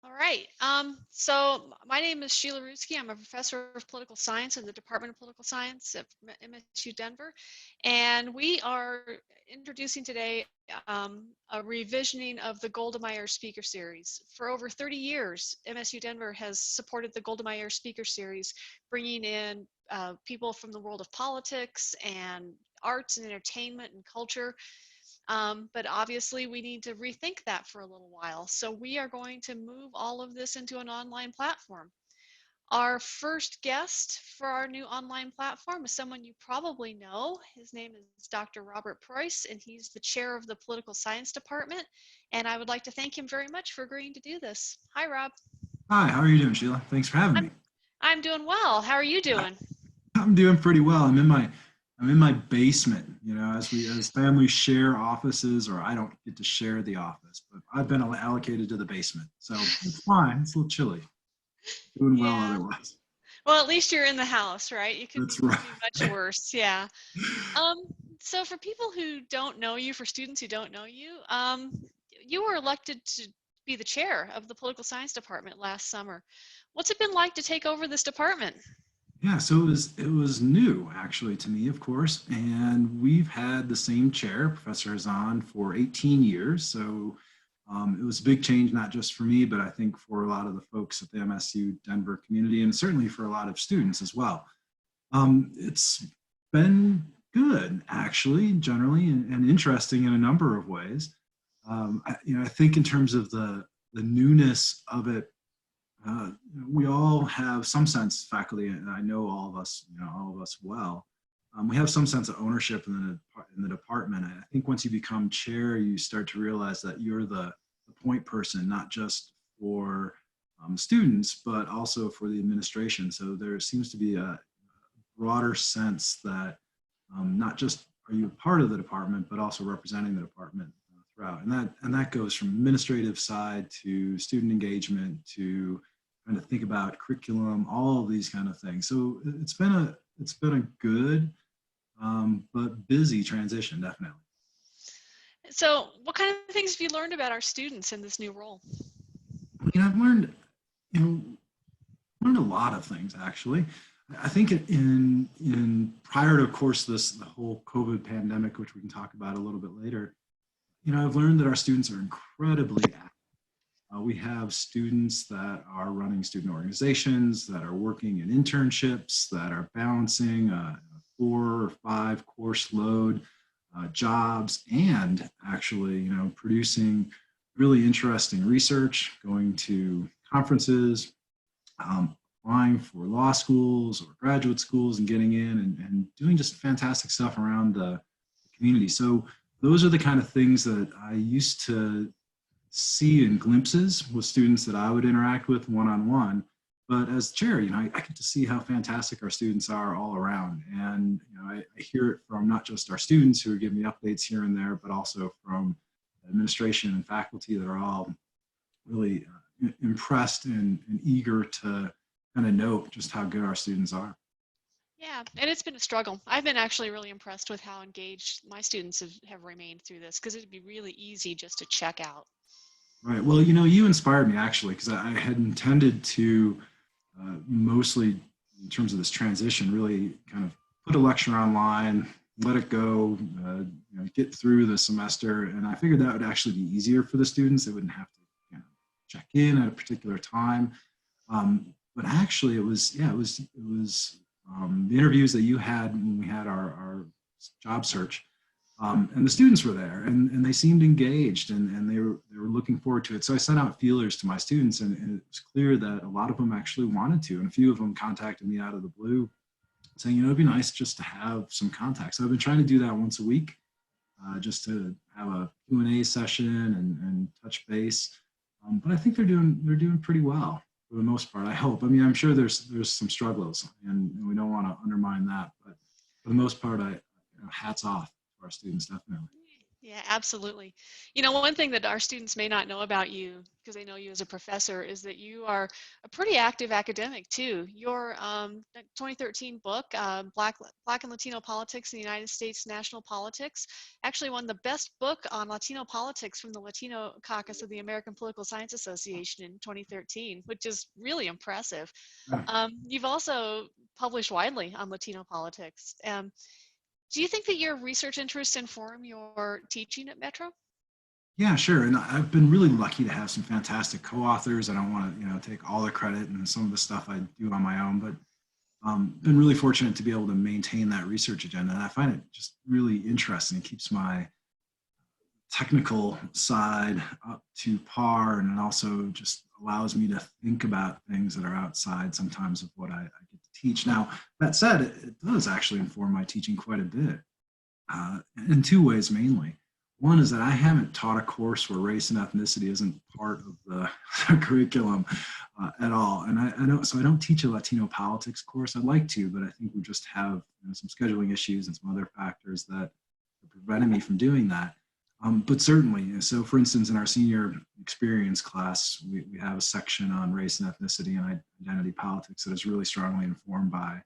All right. So my name is Sheila Rucki. I'm a professor of political science in the Department of Political Science at MSU Denver. And we are introducing today a revisioning of the Golda Meir Speaker Series. For over 30 years, MSU Denver has supported the Golda Meir Speaker Series, bringing in people from the world of politics and arts and entertainment and culture. But obviously we need to rethink that for a little while. So we are going to move all of this into an online platform. Our first guest for our new online platform is someone you probably know. His name is Dr. Robert Preuhs, and he's the chair of the Political Science Department. And I would like to thank him very much for agreeing to do this. Hi, Rob. Hi, how are you doing, Sheila? Thanks for having me. I'm doing well. How are you doing? I'm doing pretty well. I'm in my basement, as families share offices, or I don't get to share the office, but I've been allocated to the basement. So it's fine. It's a little chilly. Doing well otherwise. Well, at least you're in the house, right? You could That's right. be much worse. Yeah. So for people who don't know you, for students who don't know you, you were elected to be the chair of the Political Science Department last summer. What's it been like to take over this department? Yeah, so it was new actually to me, of course, and we've had the same chair, Professor Hazan, for 18 years. So it was a big change, not just for me, but I think for a lot of the folks at the MSU Denver community, and certainly for a lot of students as well. It's been good, actually, generally, and interesting in a number of ways. I think in terms of the newness of it, we all have some sense, faculty, and I know all of us well. We have some sense of ownership in the department. I think once you become chair, you start to realize that you're the point person, not just for students, but also for the administration. So there seems to be a broader sense that not just are you a part of the department, but also representing the department throughout. And that goes from administrative side to student engagement to trying to think about curriculum, all of these kind of things. So it's been a good but busy transition, definitely. So what kind of things have you learned about our students in this new role? I've learned a lot of things, actually. I think in prior to, of course, the whole COVID pandemic, which we can talk about a little bit later, I've learned that our students are incredibly active. We have students that are running student organizations, that are working in internships, that are balancing a 4 or 5 course load, jobs, and actually, producing really interesting research, going to conferences, applying for law schools or graduate schools and getting in and doing just fantastic stuff around the community. So those are the kind of things that I used to see in glimpses with students that I would interact with one-on-one. But as chair, I get to see how fantastic our students are all around. And I hear it from not just our students who are giving me updates here and there, but also from administration and faculty that are all really impressed and eager to kind of note just how good our students are. Yeah, and it's been a struggle. I've been actually really impressed with how engaged my students have remained through this, because it'd be really easy just to check out. Right. Well, you inspired me, actually, because I had intended to mostly, in terms of this transition, really kind of put a lecture online, let it go, get through the semester. And I figured that would actually be easier for the students. They wouldn't have to check in at a particular time. But actually, it was the interviews that you had when we had our job search. And the students were there, and they seemed engaged, and they were looking forward to it. So I sent out feelers to my students, and it was clear that a lot of them actually wanted to, and a few of them contacted me out of the blue, saying, it'd be nice just to have some contact. So I've been trying to do that once a week, just to have a Q&A session and touch base. But I think they're doing pretty well for the most part. I hope. I mean, I'm sure there's some struggles, and we don't want to undermine that. But for the most part, hats off to our students, definitely. Yeah, absolutely. You know, one thing that our students may not know about you, because they know you as a professor, is that you are a pretty active academic too. Your that 2013 book, Black and Latino Politics in the United States National Politics, actually won the best book on Latino politics from the Latino Caucus of the American Political Science Association in 2013, which is really impressive. You've also published widely on Latino politics. Do you think that your research interests inform your teaching at Metro? Yeah, sure. And I've been really lucky to have some fantastic co-authors. I don't want to, take all the credit and some of the stuff I do on my own, but been really fortunate to be able to maintain that research agenda. And I find it just really interesting. It keeps my technical side up to par, and it also just allows me to think about things that are outside sometimes of what I get to teach. Now, that said, it does actually inform my teaching quite a bit in two ways mainly. One is that I haven't taught a course where race and ethnicity isn't part of the curriculum at all. And I don't, so I don't teach a Latino politics course. I'd like to, but I think we just have some scheduling issues and some other factors that prevented me from doing that. But certainly, so for instance, in our senior experience class, we have a section on race and ethnicity and identity politics that is really strongly informed by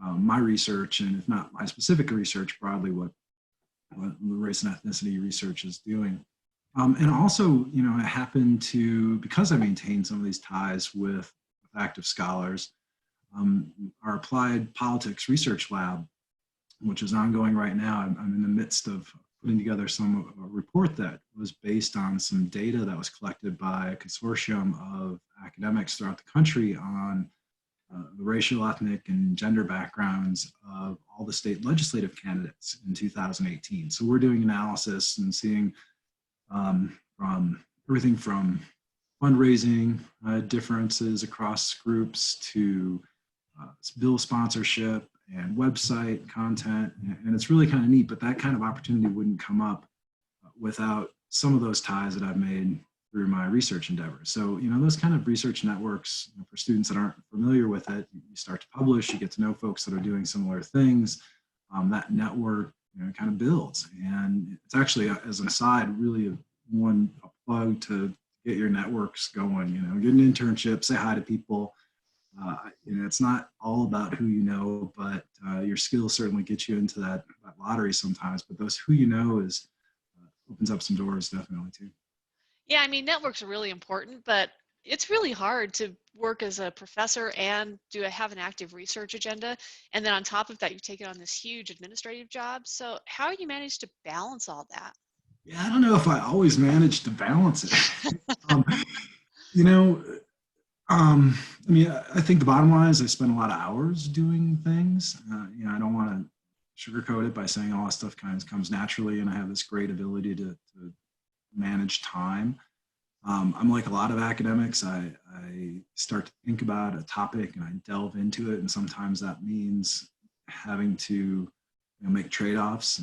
my research, and if not my specific research, broadly what race and ethnicity research is doing. And also, I happen to, because I maintain some of these ties with active scholars, our applied politics research lab, which is ongoing right now. I'm in the midst of putting together a report that was based on some data that was collected by a consortium of academics throughout the country on the racial, ethnic, and gender backgrounds of all the state legislative candidates in 2018. So we're doing analysis and seeing from everything from fundraising differences across groups to bill sponsorship and website content. And it's really kind of neat, but that kind of opportunity wouldn't come up without some of those ties that I've made through my research endeavors. So, those kind of research networks, for students that aren't familiar with it, you start to publish, you get to know folks that are doing similar things. That network, kind of builds. And it's actually, as an aside, really a plug to get your networks going, get an internship, say hi to people. It's not all about who you know, but your skills certainly get you into that lottery sometimes. But those who you know opens up some doors definitely too. Yeah, I mean, networks are really important, but it's really hard to work as a professor and have an active research agenda. And then on top of that, you've taken on this huge administrative job. So how you manage to balance all that? Yeah, I don't know if I always managed to balance it. um, you know, I mean, I think the bottom line is I spend a lot of hours doing things. I don't want to sugarcoat it by saying all that stuff kind of comes naturally, and I have this great ability to manage time. I'm like a lot of academics. I start to think about a topic and I delve into it, and sometimes that means having to make trade-offs.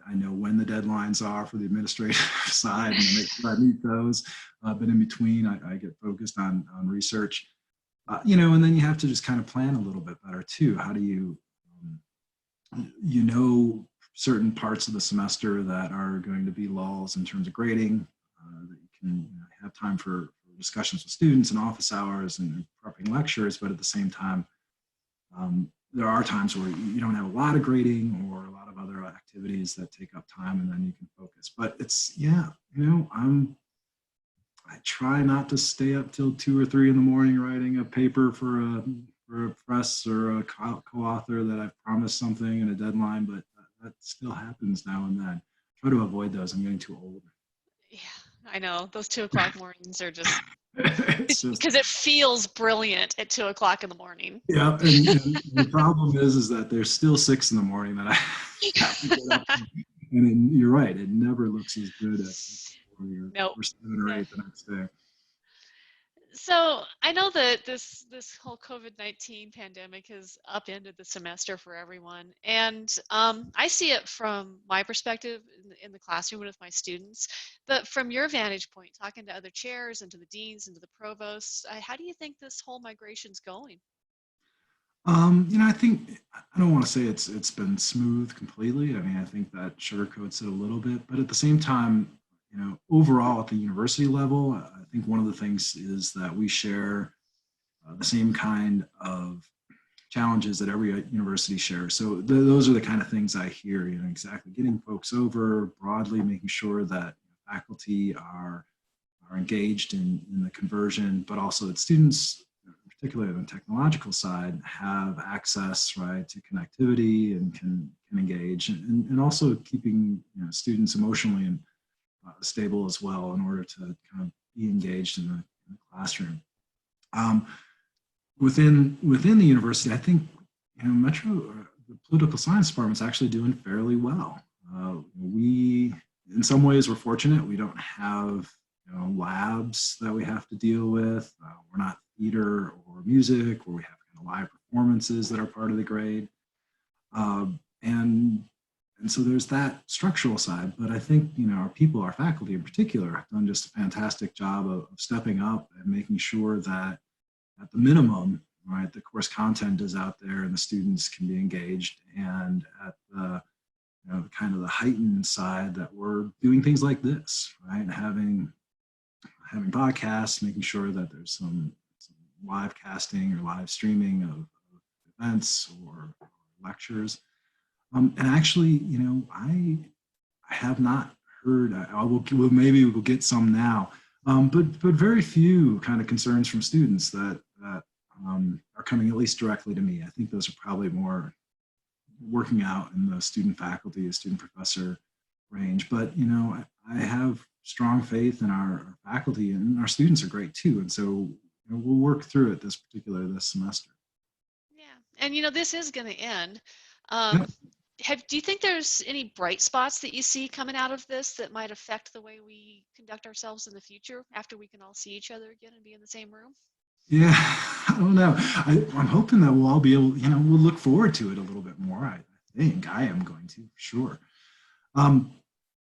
I know when the deadlines are for the administrative side, and I make sure I meet those. But in between, I get focused on research. And then you have to just kind of plan a little bit better too. How do you, certain parts of the semester that are going to be lulls in terms of grading, that you can have time for discussions with students and office hours and prepping lectures, but at the same time, there are times where you don't have a lot of grading or a lot of other activities that take up time, and then you can focus. But I try not to stay up till 2 or 3 in the morning writing a paper for a press or a co-author that I've promised something and a deadline, but that still happens now and then. Try to avoid those. I'm getting too old. Yeah, I know. Those 2 o'clock mornings are just, It's just, because it feels brilliant at 2 o'clock in the morning. yeah. And the problem is that there's still 6 in the morning that I have to get up. And you're right. It never looks as good as 4 Nope. or 7 or 8 the next day. So I know that this whole COVID-19 pandemic has upended the semester for everyone, and I see it from my perspective in the classroom with my students. But from your vantage point, talking to other chairs and to the deans and to the provosts, how do you think this whole migration's going? I think I don't want to say it's been smooth completely. I mean, I think that sugarcoats it a little bit, but at the same time, overall at the university level, I think one of the things is that we share the same kind of challenges that every university shares. So those are the kind of things I hear. Exactly getting folks over broadly, making sure that faculty are engaged in the conversion, but also that students, particularly on the technological side, have access, right, to connectivity and can engage, and also keeping students emotionally and stable as well in order to kind of be engaged in the classroom. Um, within the university, I think the political science department is actually doing fairly well. We, in some ways, we're fortunate. We don't have labs that we have to deal with. We're not theater or music where we have kind of live performances that are part of the grade. And so there's that structural side, but I think our people, our faculty in particular, have done just a fantastic job of stepping up and making sure that at the minimum, right, the course content is out there and the students can be engaged, and at the kind of the heightened side that we're doing things like this, right, having podcasts, making sure that there's some live casting or live streaming of events or lectures. And actually, I have not heard. Maybe we'll get some now, but very few kind of concerns from students that are coming at least directly to me. I think those are probably more working out in the student faculty, student professor range. But I have strong faith in our faculty, and our students are great too. And so we'll work through it this semester. Yeah, and this is going to end. Yeah. Do you think there's any bright spots that you see coming out of this that might affect the way we conduct ourselves in the future after we can all see each other again and be in the same room? Yeah, I don't know. I'm hoping that we'll all be able, we'll look forward to it a little bit more. I think I am going to, for sure.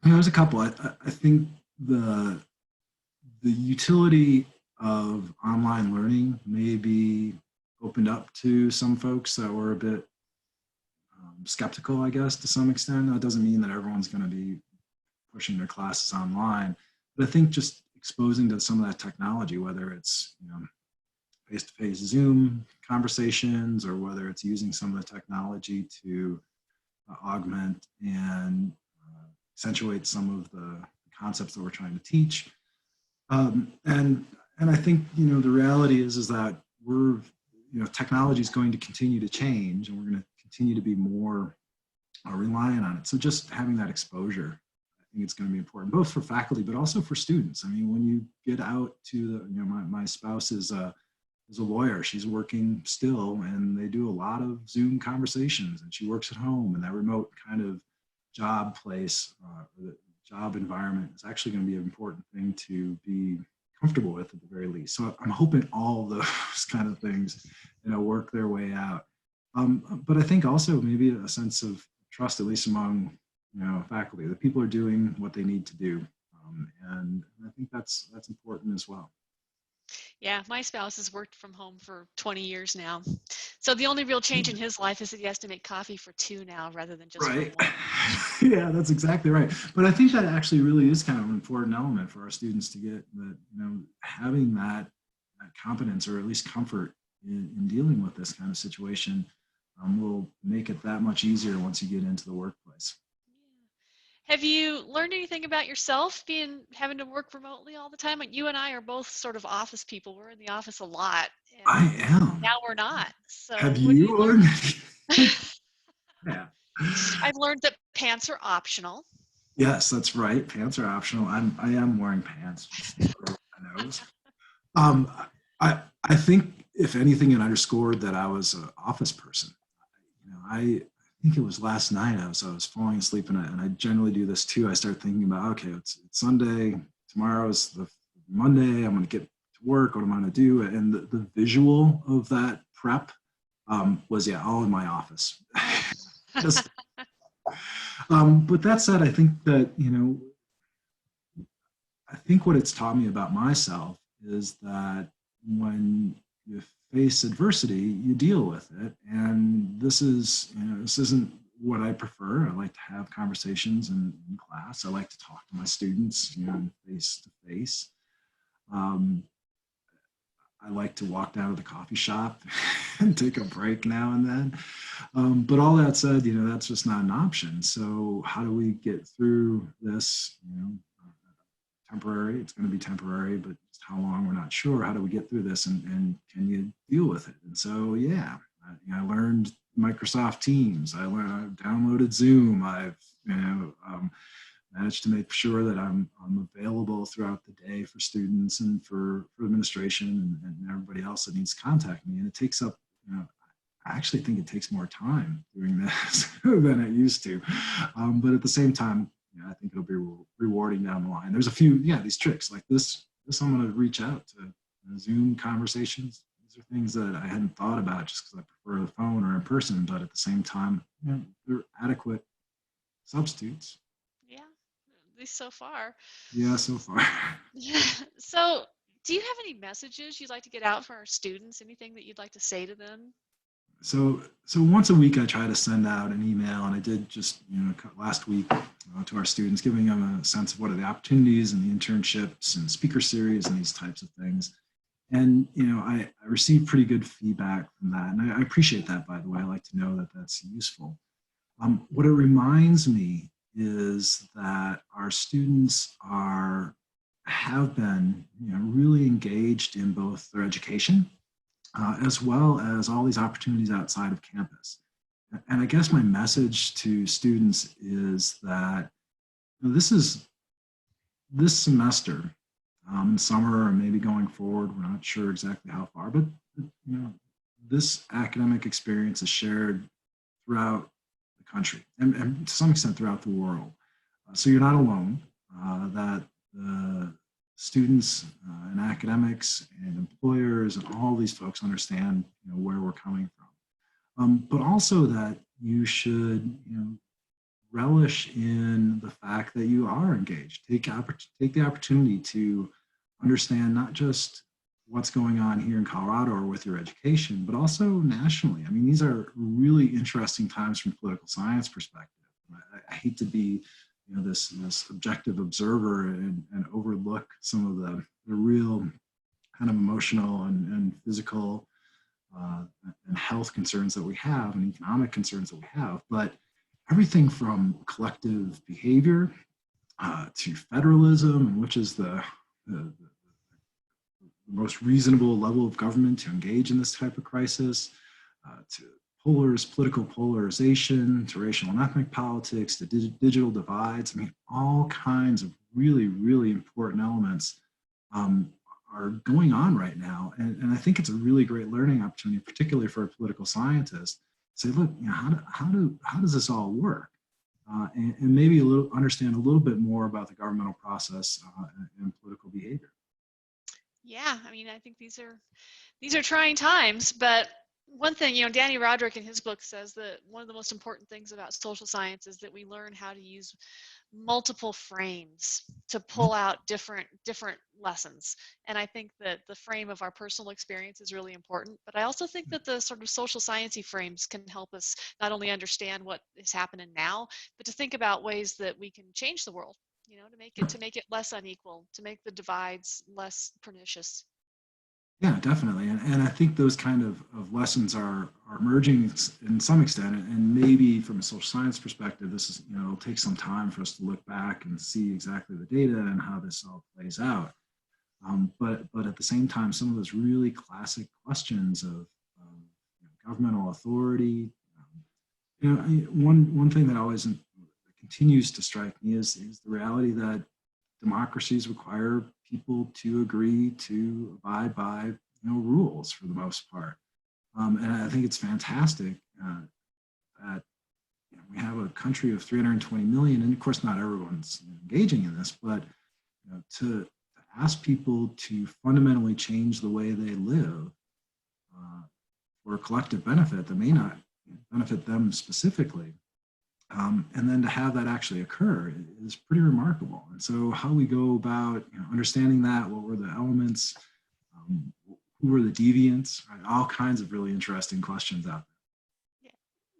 There's a couple. I think the utility of online learning may be opened up to some folks that were a bit skeptical, I guess, to some extent. That doesn't mean that everyone's going to be pushing their classes online, but I think just exposing to some of that technology, whether it's face-to-face Zoom conversations or whether it's using some of the technology to augment and accentuate some of the concepts that we're trying to teach. And I think the reality is that we're technology is going to continue to change, and we're going to continue to be more reliant on it. So just having that exposure, I think it's going to be important, both for faculty but also for students. I mean, when you get out to the my spouse is a lawyer. She's working still, and they do a lot of Zoom conversations, and she works at home, and that remote kind of job place, the job environment is actually going to be an important thing to be comfortable with at the very least. So I'm hoping all of those kind of things, work their way out. But I think also maybe a sense of trust, at least among, faculty, that people are doing what they need to do. And I think that's important as well. Yeah, my spouse has worked from home for 20 years now. So the only real change in his life is that he has to make coffee for two now rather than just Right. for one. Yeah, that's exactly right. But I think that actually really is kind of an important element for our students to get that, having that competence or at least comfort in dealing with this kind of situation will make it that much easier once you get into the workplace. Have you learned anything about yourself having to work remotely all the time? Like you and I are both sort of office people. We're in the office a lot, and I am. now we're not. So Have what have you you learned? learned? Yeah. I've learned that pants are optional. Yes, that's right. Pants are optional. I am wearing pants. Just so my nose. Um, I think if anything, it underscored that I was an office person. I think it was last night I was falling asleep, and I generally do this too. I start thinking about, okay, it's Sunday, tomorrow is the Monday. I'm going to get to work. What am I going to do? And the visual of that prep was all in my office. Just, but that said, I think that I think what it's taught me about myself is that when you face adversity, you deal with it. And this isn't what I prefer. I like to have conversations in class. I like to talk to my students, face to face. I like to walk down to the coffee shop and take a break now and then. But all that said, that's just not an option. So how do we get through this? Temporary, it's going to be temporary, but just how long, we're not sure. How do we get through this, and can you deal with it? And so, yeah, I learned Microsoft Teams. I downloaded Zoom. I've, managed to make sure that I'm available throughout the day for students and for administration and everybody else that needs to contact me. And it takes up, I actually think it takes more time doing this than it used to. But at the same time, I think it'll be rewarding down the line. There's a few, these tricks like this I'm going to reach out to Zoom conversations. These are things that I hadn't thought about just because I prefer the phone or in person, but at the same time, they're adequate substitutes. Yeah, at least so far. Yeah, so far. Yeah. So, do you have any messages you'd like to get out for our students? Anything that you'd like to say to them? So once a week, I try to send out an email, and I did just last week to our students, giving them a sense of what are the opportunities and the internships and speaker series and these types of things. And I received pretty good feedback from that, and I appreciate that. By the way, I like to know that that's useful. What it reminds me is that our students have been really engaged in both their education as well as all these opportunities outside of campus. And I guess my message to students is that this semester, in summer or maybe going forward, we're not sure exactly how far, but this academic experience is shared throughout the country and to some extent throughout the world. So you're not alone, that the students and academics and employers and all these folks understand where we're coming from, but also that you should relish in the fact that you are engaged. Take the opportunity to understand not just what's going on here in Colorado or with your education, but also nationally. I mean, these are really interesting times from a political science perspective. I hate to be this objective observer and overlook some of the real kind of emotional and physical and health concerns that we have and economic concerns that we have. But everything from collective behavior to federalism, and which is the most reasonable level of government to engage in this type of crisis, to political polarization, to racial and ethnic politics, to digital divides. I mean, all kinds of really, really important elements are going on right now. And I think it's a really great learning opportunity, particularly for a political scientist, to say, look, how does this all work? And maybe understand a little bit more about the governmental process and political behavior. Yeah, I mean, I think these are trying times, but one thing, Danny Roderick in his book says that one of the most important things about social science is that we learn how to use multiple frames to pull out different lessons. And I think that the frame of our personal experience is really important, but I also think that the sort of social sciencey frames can help us not only understand what is happening now, but to think about ways that we can change the world, to make it less unequal, to make the divides less pernicious. Yeah, definitely. And I think those kind of lessons are emerging in some extent. And maybe from a social science perspective, this is, it'll take some time for us to look back and see exactly the data and how this all plays out. But at the same time, some of those really classic questions of governmental authority, one thing that always continues to strike me is the reality that democracies require people to agree to abide by rules for the most part. And I think it's fantastic that we have a country of 320 million, and of course not everyone's engaging in this, but to ask people to fundamentally change the way they live for a collective benefit that may not benefit them specifically. And then to have that actually occur is pretty remarkable. And so how we go about understanding that, what were the elements, who are the deviants, right? All kinds of really interesting questions out Yeah.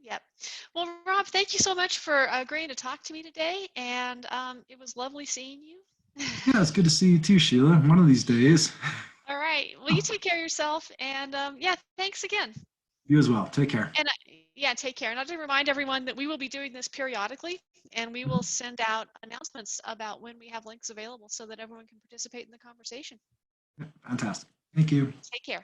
Yep. Well, Rob, thank you so much for agreeing to talk to me today, and it was lovely seeing you. there. Yeah, it's good to see you too, Sheila. One of these days. All right. Well, you take care of yourself, and yeah, thanks again. You as well. Take care. And yeah, take care. And I'll just remind everyone that we will be doing this periodically, and we will send out announcements about when we have links available so that everyone can participate in the conversation. Fantastic. Thank you. Take care.